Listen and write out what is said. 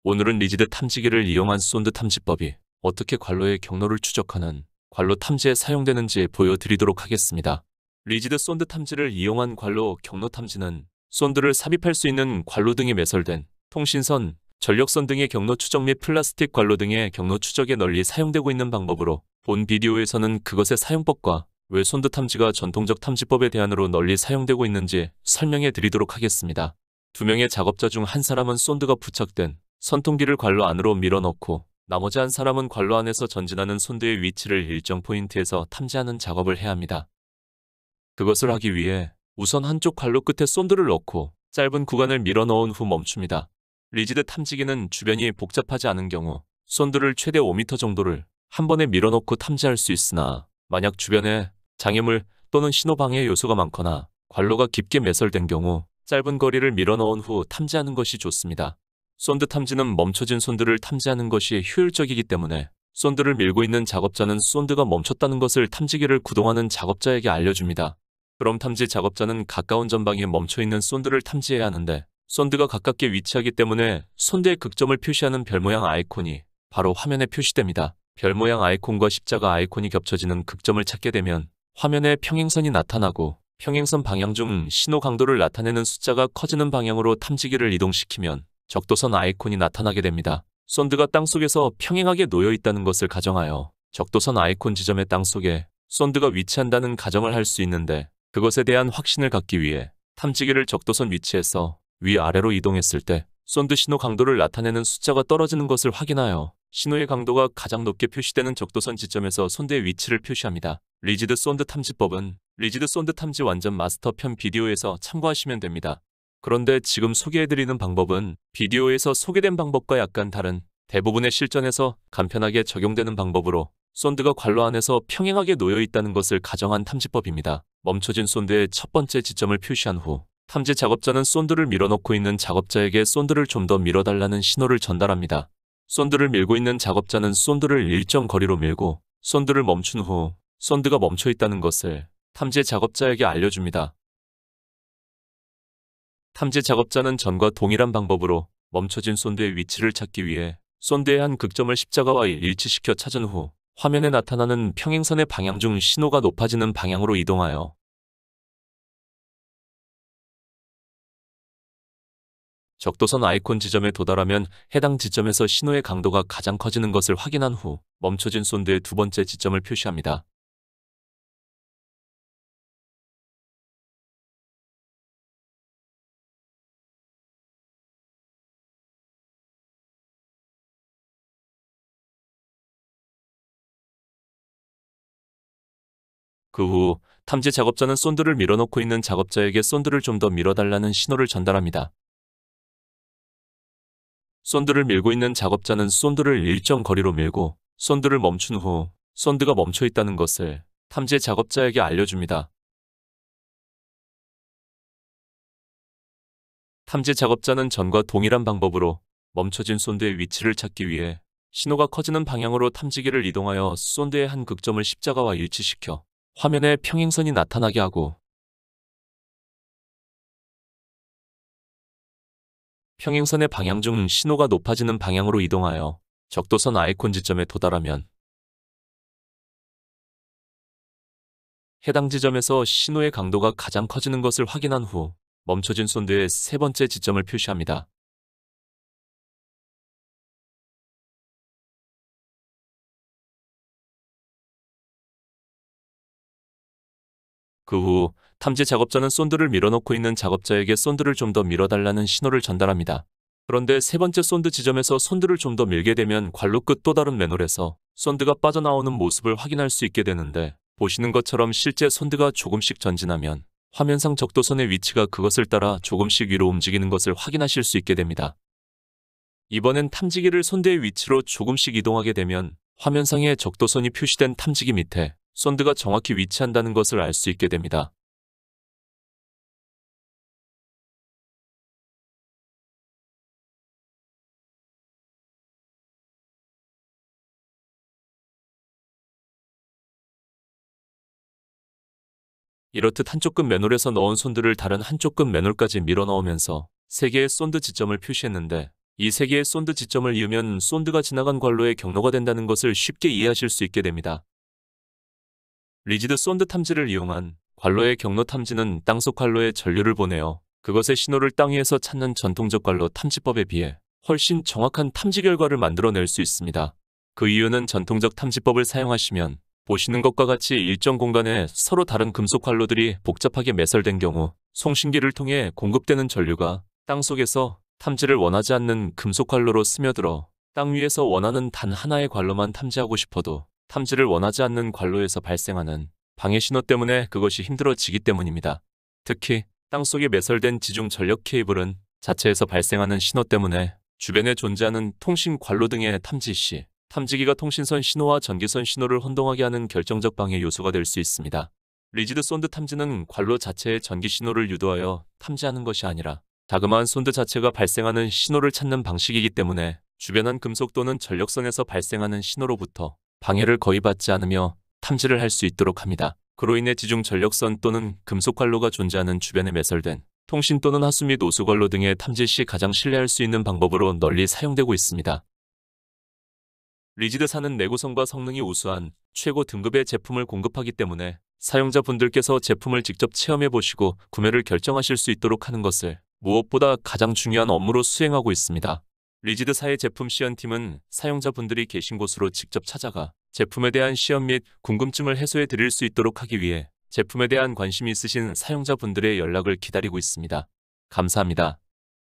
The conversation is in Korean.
오늘은 리지드 탐지기를 이용한 쏜드 탐지법이 어떻게 관로의 경로를 추적하는 관로 탐지에 사용되는지 보여드리도록 하겠습니다. 리지드 쏜드 탐지를 이용한 관로 경로 탐지는 쏜드를 삽입할 수 있는 관로 등이 매설된 통신선, 전력선 등의 경로 추적 및 플라스틱 관로 등의 경로 추적에 널리 사용되고 있는 방법으로 본 비디오에서는 그것의 사용법과 왜 쏜드 탐지가 전통적 탐지법의 대안으로 널리 사용되고 있는지 설명해 드리도록 하겠습니다. 두 명의 작업자 중 한 사람은 쏜드가 부착된 선통기를 관로 안으로 밀어넣고 나머지 한 사람은 관로 안에서 전진하는 쏜드의 위치를 일정 포인트에서 탐지하는 작업을 해야 합니다. 그것을 하기 위해 우선 한쪽 관로 끝에 쏜드를 넣고 짧은 구간을 밀어넣은 후 멈춥니다. 리지드 탐지기는 주변이 복잡하지 않은 경우 쏜드를 최대 5m 정도를 한 번에 밀어넣고 탐지할 수 있으나 만약 주변에 장애물 또는 신호방해 요소가 많거나 관로가 깊게 매설된 경우 짧은 거리를 밀어넣은 후 탐지하는 것이 좋습니다. 쏜드 탐지는 멈춰진 쏜드를 탐지하는 것이 효율적이기 때문에 쏜드를 밀고 있는 작업자는 쏜드가 멈췄다는 것을 탐지기를 구동하는 작업자에게 알려줍니다. 그럼 탐지 작업자는 가까운 전방에 멈춰있는 쏜드를 탐지해야 하는데 쏜드가 가깝게 위치하기 때문에 쏜드의 극점을 표시하는 별 모양 아이콘이 바로 화면에 표시됩니다. 별 모양 아이콘과 십자가 아이콘이 겹쳐지는 극점을 찾게 되면 화면에 평행선이 나타나고 평행선 방향 중 신호 강도를 나타내는 숫자가 커지는 방향으로 탐지기를 이동시키면 적도선 아이콘이 나타나게 됩니다. 쏜드가 땅속에서 평행하게 놓여 있다는 것을 가정하여 적도선 아이콘 지점의 땅속에 쏜드가 위치한다는 가정을 할 수 있는데 그것에 대한 확신을 갖기 위해 탐지기를 적도선 위치에서 위아래로 이동했을 때 쏜드 신호 강도를 나타내는 숫자가 떨어지는 것을 확인하여 신호의 강도가 가장 높게 표시되는 적도선 지점에서 쏜드의 위치를 표시합니다. 리지드 쏜드 탐지법은 리지드 쏜드 탐지 완전 마스터 편 비디오에서 참고하시면 됩니다. 그런데 지금 소개해드리는 방법은 비디오에서 소개된 방법과 약간 다른 대부분의 실전에서 간편하게 적용되는 방법으로 쏜드가 관로 안에서 평행하게 놓여 있다는 것을 가정한 탐지법입니다. 멈춰진 쏜드의 첫 번째 지점을 표시한 후 탐지 작업자는 쏜드를 밀어넣고 있는 작업자에게 쏜드를 좀 더 밀어달라는 신호를 전달합니다. 쏜드를 밀고 있는 작업자는 쏜드를 일정 거리로 밀고 쏜드를 멈춘 후 쏜드가 멈춰 있다는 것을 탐지 작업자에게 알려줍니다. 탐지 작업자는 전과 동일한 방법으로 멈춰진 쏜드의 위치를 찾기 위해 쏜드의 한 극점을 십자가와 일치시켜 찾은 후 화면에 나타나는 평행선의 방향 중 신호가 높아지는 방향으로 이동하여 적도선 아이콘 지점에 도달하면 해당 지점에서 신호의 강도가 가장 커지는 것을 확인한 후 멈춰진 쏜드의 두 번째 지점을 표시합니다. 그 후 탐지 작업자는 쏜드를 밀어넣고 있는 작업자에게 쏜드를 좀 더 밀어달라는 신호를 전달합니다. 쏜드를 밀고 있는 작업자는 쏜드를 일정 거리로 밀고 쏜드를 멈춘 후 쏜드가 멈춰 있다는 것을 탐지 작업자에게 알려줍니다. 탐지 작업자는 전과 동일한 방법으로 멈춰진 쏜드의 위치를 찾기 위해 신호가 커지는 방향으로 탐지기를 이동하여 쏜드의 한 극점을 십자가와 일치시켜 화면에 평행선이 나타나게 하고 평행선의 방향 중 신호가 높아지는 방향으로 이동하여 적도선 아이콘 지점에 도달하면 해당 지점에서 신호의 강도가 가장 커지는 것을 확인한 후 멈춰진 쏜드의 세 번째 지점을 표시합니다. 그 후 탐지 작업자는 쏜드를 밀어넣고 있는 작업자에게 쏜드를 좀 더 밀어달라는 신호를 전달합니다. 그런데 세 번째 쏜드 지점에서 쏜드를 좀 더 밀게 되면 관로 끝 또 다른 맨홀에서 쏜드가 빠져나오는 모습을 확인할 수 있게 되는데 보시는 것처럼 실제 쏜드가 조금씩 전진하면 화면상 적도선의 위치가 그것을 따라 조금씩 위로 움직이는 것을 확인하실 수 있게 됩니다. 이번엔 탐지기를 쏜드의 위치로 조금씩 이동하게 되면 화면상에 적도선이 표시된 탐지기 밑에 쏜드가 정확히 위치한다는 것을 알 수 있게 됩니다. 이렇듯 한쪽 끝 맨홀에서 넣은 쏜드를 다른 한쪽 끝 맨홀까지 밀어 넣으면서 세 개의 쏜드 지점을 표시했는데 이 세 개의 쏜드 지점을 이으면 쏜드가 지나간 관로의 경로가 된다는 것을 쉽게 이해하실 수 있게 됩니다. 리지드 쏜드 탐지를 이용한 관로의 경로 탐지는 땅속 관로에 전류를 보내어 그것의 신호를 땅 위에서 찾는 전통적 관로 탐지법에 비해 훨씬 정확한 탐지 결과를 만들어낼 수 있습니다. 그 이유는 전통적 탐지법을 사용하시면 보시는 것과 같이 일정 공간에 서로 다른 금속 관로들이 복잡하게 매설된 경우 송신기를 통해 공급되는 전류가 땅속에서 탐지를 원하지 않는 금속 관로로 스며들어 땅 위에서 원하는 단 하나의 관로만 탐지하고 싶어도 탐지를 원하지 않는 관로에서 발생하는 방해 신호 때문에 그것이 힘들어지기 때문입니다. 특히 땅속에 매설된 지중 전력 케이블은 자체에서 발생하는 신호 때문에 주변에 존재하는 통신 관로 등의 탐지 시 탐지기가 통신선 신호와 전기선 신호를 혼동하게 하는 결정적 방해 요소가 될 수 있습니다. 리지드 쏜드 탐지는 관로 자체의 전기 신호를 유도하여 탐지하는 것이 아니라 자그마한 쏜드 자체가 발생하는 신호를 찾는 방식이기 때문에 주변한 금속 또는 전력선에서 발생하는 신호로부터 방해를 거의 받지 않으며 탐지를 할 수 있도록 합니다. 그로 인해 지중 전력선 또는 금속 관로가 존재하는 주변에 매설된 통신 또는 하수 및 오수 관로 등의 탐지 시 가장 신뢰할 수 있는 방법으로 널리 사용되고 있습니다. 리지드사는 내구성과 성능이 우수한 최고 등급의 제품을 공급하기 때문에 사용자분들께서 제품을 직접 체험해 보시고 구매를 결정하실 수 있도록 하는 것을 무엇보다 가장 중요한 업무로 수행하고 있습니다. 리지드사의 제품 시연팀은 사용자분들이 계신 곳으로 직접 찾아가 제품에 대한 시연 및 궁금증을 해소해 드릴 수 있도록 하기 위해 제품에 대한 관심이 있으신 사용자분들의 연락을 기다리고 있습니다. 감사합니다.